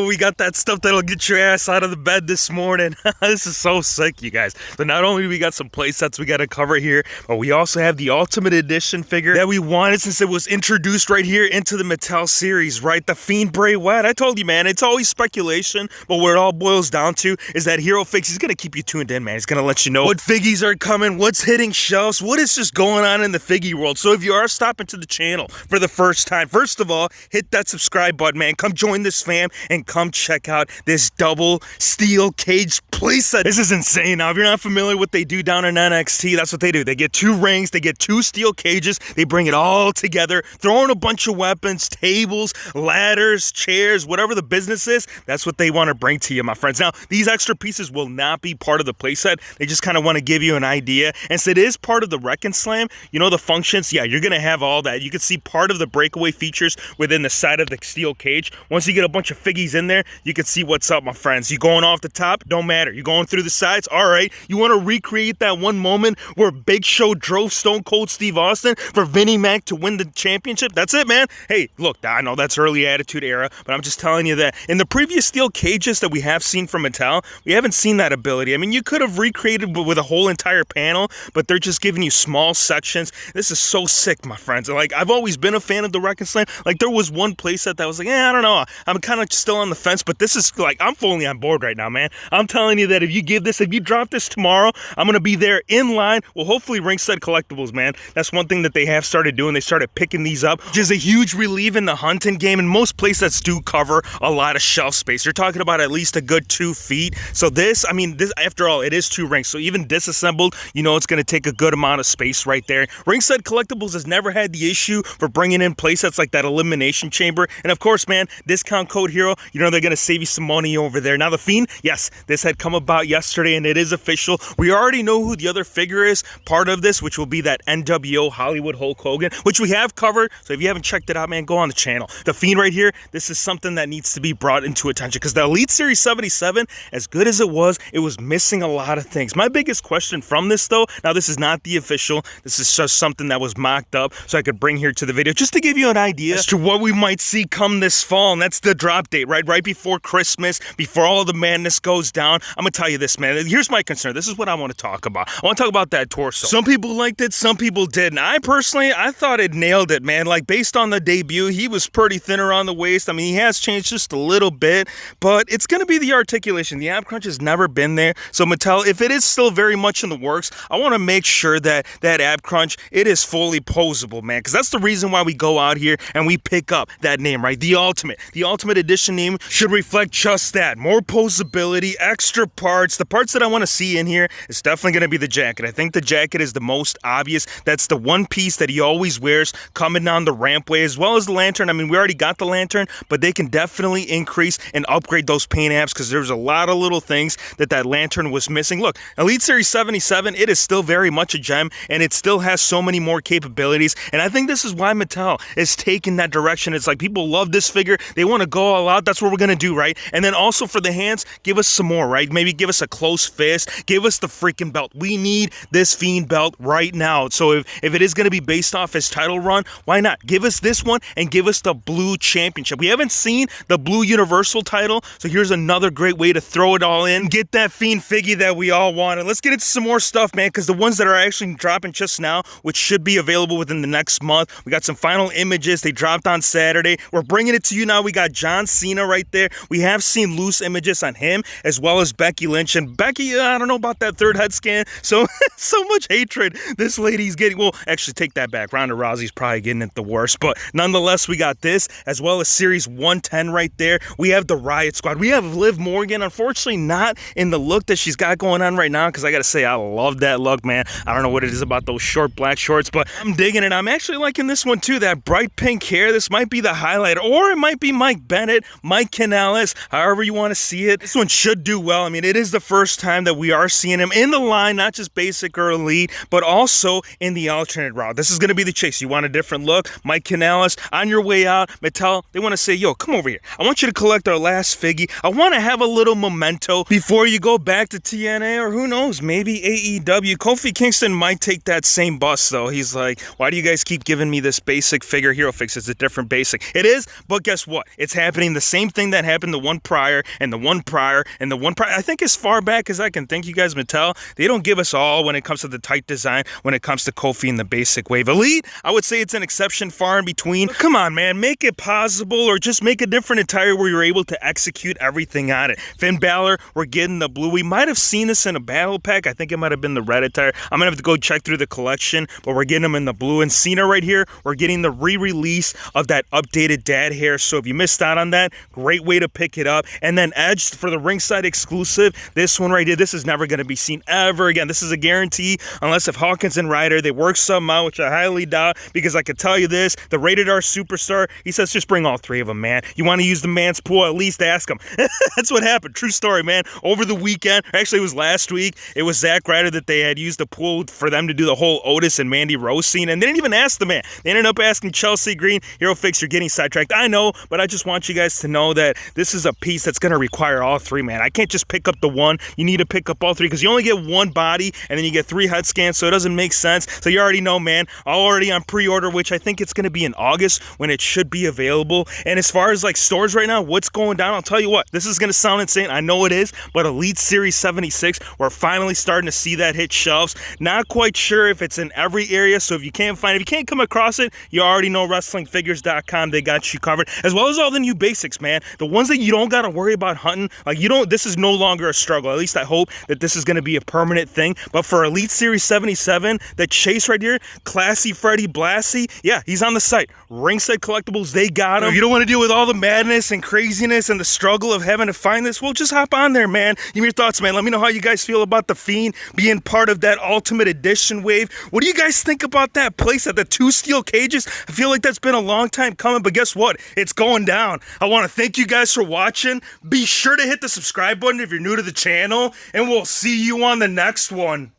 we got that stuff that'll get your ass out of the bed this morning. This is so sick, you guys. So not only do we got some play sets we got to cover here, but we also have the Ultimate Edition figure that we wanted since it was introduced right here into the Mattel series, right? The Fiend Bray Wyatt. I told you, man, it's always speculation, but what it all boils down to is that Hero Fix is going to keep you tuned in, man. He's going to let you know what figgies are coming, what's hitting shelves, what is just going on in the figgy world. So if you are stopping to the channel for the first time, first of all, hit that subscribe button, man. Come join this fam and come check out this double steel cage playset. This is insane. Now, if you're not familiar with what they do down in NXT, that's what they do. They get 2 rings, they get 2 steel cages, they bring it all together, throw in a bunch of weapons, tables, ladders, chairs, whatever the business is, that's what they want to bring to you, my friends. Now, these extra pieces will not be part of the playset. They just kind of want to give you an idea. And so it is part of the Wreck and Slam. You know, the functions, yeah, you're going to have all that. You can see part of the breakaway features within the side of the steel cage. Once you get a bunch of figgies in there, you can see what's up, my friends. You going off the top, don't matter. You going through the sides, all right. You want to recreate that one moment where Big Show drove Stone Cold Steve Austin for Vinnie Mac to win the championship? That's it, man. Hey, look, I know that's early Attitude Era, but I'm just telling you that in the previous steel cages that we have seen from Mattel, we haven't seen that ability. I mean, you could have recreated with a whole entire panel, but they're just giving you small sections. This is so sick, my friends. Like, I've always been a fan of the Wreck and Slam. Like, there was one playset that was like, I don't know. I'm kind of still on the fence, but this is like, I'm fully on board right now, man. I'm telling you that if you drop this tomorrow, I'm going to be there in line. Well, hopefully Ringside Collectibles, man. That's one thing that they have started doing. They started picking these up, which is a huge relief in the hunting game. And most playsets do cover a lot of shelf space. You're talking about at least a good 2 feet. So this, I mean, this, after all, it is 2 rings. So even disassembled, you know, it's going to take a good amount of space right there. Ringside Collectibles has never had the issue for bringing in playsets like that Elimination Chamber. And of course, man, discount code HERO, you know, they're going to save you some money over there. Now, the Fiend, yes, this had come about yesterday and it is official. We already know who the other figure is part of this, which will be that NWO Hollywood Hulk Hogan, which we have covered. So if you haven't checked it out, man, go on the channel. The Fiend right here, this is something that needs to be brought into attention because the Elite Series 77, as good as it was missing a lot of things. My biggest question from this, though, now this is not the official, this is just something that was mocked up so I could bring here to the video just to give you an idea as to what we might see come this fall, and that's the drop date, right before Christmas, before all of the madness goes down. I'm gonna tell you this, man, here's my concern. This is what I want to talk about. I want to talk about that torso. Some people liked it, some people didn't. I personally, I thought it nailed it, man. Like, based on the debut, he was pretty thin around the waist. I mean, he has changed just a little bit, but it's gonna be the articulation. The ab crunch has never been there. So Mattel, if it is still very much in the works, I want to make sure that that ab crunch, it is fully posable, man, because that's the reason why we go out here and we pick up that name, right? The Ultimate Edition name should reflect just that. More posability, extra parts. The parts that I want to see in here is definitely going to be the jacket. I think the jacket is the most obvious. That's the one piece that he always wears coming down the rampway, as well as the lantern. I mean, we already got the lantern, but they can definitely increase and upgrade those paint apps because there's a lot of little things that lantern was missing. Look, Elite Series 77, it is still very much a gem, and it still has so many more capabilities, and I think this is why Mattel is taking that direction. It's like, people love this figure, they want to go all out, that's what we're going to do, right? And then also for the hands, give us some more, right? Maybe give us a close fist, give us the freaking belt. We need this Fiend belt right now. So if it is going to be based off his title run, why not? Give us this one and give us the blue championship. We haven't seen the blue universal title, so here's another great way to throw it all in, get that Fiend figgy that we all wanted. Let's get into some more stuff, man, because the ones that are actually dropping just now, which should be available within the next month, we got some final images. They dropped on Saturday. We're bringing it to you now. We got John Cena right there. We have seen loose images on him, as well as Becky Lynch. And Becky, I don't know about that third head scan. So much hatred this lady's getting. Well, actually, take that back. Ronda Rousey's probably getting it the worst. But nonetheless, we got this, as well as Series 110 right there. We have the Riot Squad. We have Liv Morgan. Unfortunately, not in the look that she's got going on right now, because I gotta say, I love that look, man. I don't know what it is about those short black shorts, but I'm digging it. I'm actually liking this one too, that bright pink hair. This might be the highlight, or it might be Mike Bennett, Mike Canales, however you want to see it. This one should do well. I mean, it is the first time that we are seeing him in the line, not just basic or elite, but also in the alternate route. This is going to be the chase. You want a different look? Mike Canales, on your way out, Mattel, they want to say, yo, come over here. I want you to collect our last figgy. I want to have a little memento before you go back to TNA, or who knows, maybe AEW. Kofi Kingston might take that same bus, though. He's like, why do you guys keep giving me this basic figure? Hero Fix is a different basic. It is, but guess what? It's happening the same thing that happened the one prior, and the one prior, and the one prior. I think as far back as I can think, you guys, Mattel, they don't give us all when it comes to the tight design, when it comes to Kofi and the basic wave. Elite, I would say it's an exception far in between. But come on, man, make it possible, or just make a different attire where you're able to execute everything on it. Finn Balor, we're getting the blue. We might have seen this in a battle pack. I think it might have been the red attire. I'm gonna have to go check through the collection, but we're getting them in the blue. And Cena right here, we're getting the re-release of that updated dad hair. So if you missed out on that, great way to pick it up. And then Edge for the ringside exclusive. This one right here, this is never going to be seen ever again. This is a guarantee, unless if Hawkins and Ryder, they work something out, which I highly doubt, because I can tell you this, the Rated R Superstar, he says just bring all three of them, man. You want to use the man's pool, at least ask him. That's what happened. True story, man. Over the weekend, actually it was last week, it was Zack Ryder that they had used the pool for them to do the whole Otis and Mandy Rose scene, and they didn't even ask the man. They ended up asking Chelsea Green. Hero Fix, you're getting sidetracked. I know, but I just want you guys to know that this is a piece that's going to require all three, man. I can't just pick up the one. You need to pick up all three, because you only get one body, and then you get 3 head scans, so it doesn't make sense. So you already know, man, already on pre-order, which I think it's going to be in August when it should be available. And as far as like stores right now, what's going down, I'll tell you what, this is going to sound insane. I know it is, but Elite Series 76, we're finally starting to see that hit shelves. Not quite sure if it's in every area, so if you can't find it, if you can't come across it, you already know WrestlingFigures.com, they got you covered, as well as all the new basics, man. The ones that you don't got to worry about hunting, like you don't, this is no longer a struggle. At least I hope that this is going to be a permanent thing. But for Elite Series 77, the chase right here, Classy Freddy Blassie, yeah, he's on the site. Ringside Collectibles, they got him. If you don't want to deal with all the madness and craziness and the struggle of having to find this, well, just hop on there, man. Give me your thoughts, man. Let me know how you guys feel about the Fiend being part of that Ultimate Edition wave. What do you guys think about that playset, the 2 steel cages? I feel like that's been a long time coming, but guess what? It's going down. I want to thank you guys for watching. Be sure to hit the subscribe button if you're new to the channel, and we'll see you on the next one.